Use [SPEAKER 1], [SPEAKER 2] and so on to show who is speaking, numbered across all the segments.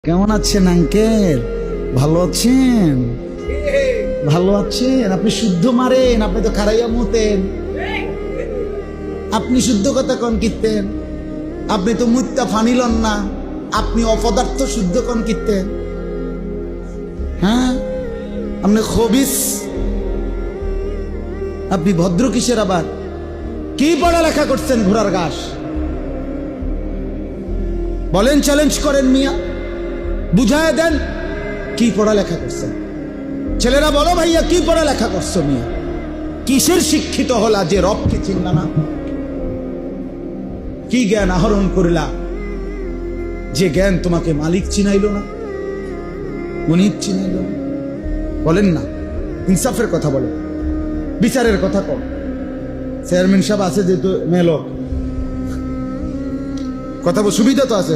[SPEAKER 1] কেমন আছেন আঙ্কেল? ভালো আছেন? ভালো আছেন? আপনি শুদ্ধ মারেন, আপনি তো খারাইয়া মতেন। আপনি শুদ্ধ কথা কন কিতেন, আপনি তো মুত্তা ফানিলন না, আপনি অপদার্থ শুদ্ধ কন কিতেন। হ্যাঁ, আপনি খবিস, আপনি ভদ্র কিসের? আবার কি পড়ালেখা করছেন ঘোড়ার ঘাস? বলেন, চ্যালেঞ্জ করেন মিয়া, বুঝায় দেন কি পড়ালেখা করছেন। ছেলেরা বলো ভাইয়া, কি পড়ালেখা করছো মিয়া? কিসের শিক্ষিত হলা যে রবকে চিনলা না? কি জ্ঞান আহরণ করিলা যে জ্ঞান তোমাকে মালিক চিনাইল না, মনিব চিনাইল না? বলেন না, ইনসাফের কথা বলেন, বিচারের কথা কর। চেয়ারম্যান সাহেব আছে যেহেতু মেলক, কথা বল, সুবিধা তো আছে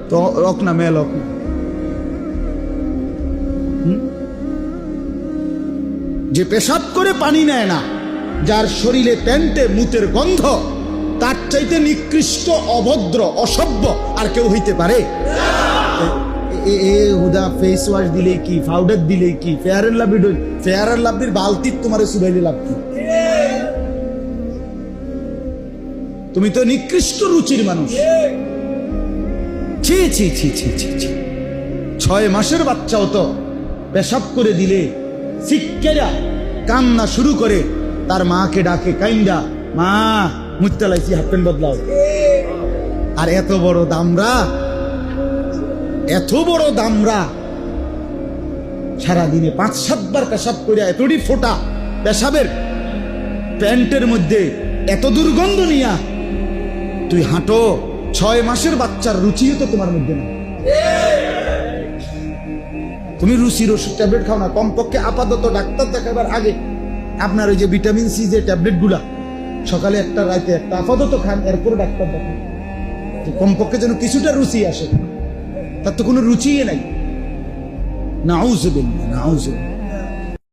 [SPEAKER 1] তো, রক না মেলক না। যে পেশাব করে পানি নেয় না, যার শরীরে প্যান্টে মুতের গন্ধ, তার চাইতে নিকৃষ্ট, অভদ্র, অসভ্য আর কেউ হইতে পারে? হুদা ফেস ওয়াশ দিলে কি, পাউডার দিলে কি, Fair and Lovely, Fair and লাভলির বালতির তোমার সুবাইলে লাভ কি? তুমি তো নিকৃষ্ট রুচির মানুষ। ছি ছি ছি ছি ছি ছি। 6 মাসের বাচ্চাও তো পেশাব করে দিলে শিক্ষেরা কান্না শুরু করে, তার মাকে ডাকে কাইন্দা, মা মুত্তা লাইছি, হাফ প্যান্ট বদলাও। আর এত বড় দামরা, এত বড় দামরা সারাদিনে 5-7 বার পেশাব করে এতটি ফোটা পেশাবের প্যান্টের মধ্যে এত দুর্গন্ধ নিয়া তুই হাঁটো। 6 মাসের বাচ্চার রুচিও তো তোমার মধ্যে না। তুমি রুচির ওষুধ ট্যাবলেট খাও না, কমপক্ষে আপাতত ডাক্তার দেখাবার আগে আপনার ওই যে ভিটামিন সি যে ট্যাবলেট গুলা সকালে একটা, রাতে একটা, আপাতত খান, এরপর ডাক্তার দেখান, কমপক্ষে যেন কিছুটা রুচি আসে। তার তো কোনো রুচিই নাই। নাউজুবিল্লাহ, নাউজুবিল্লাহ।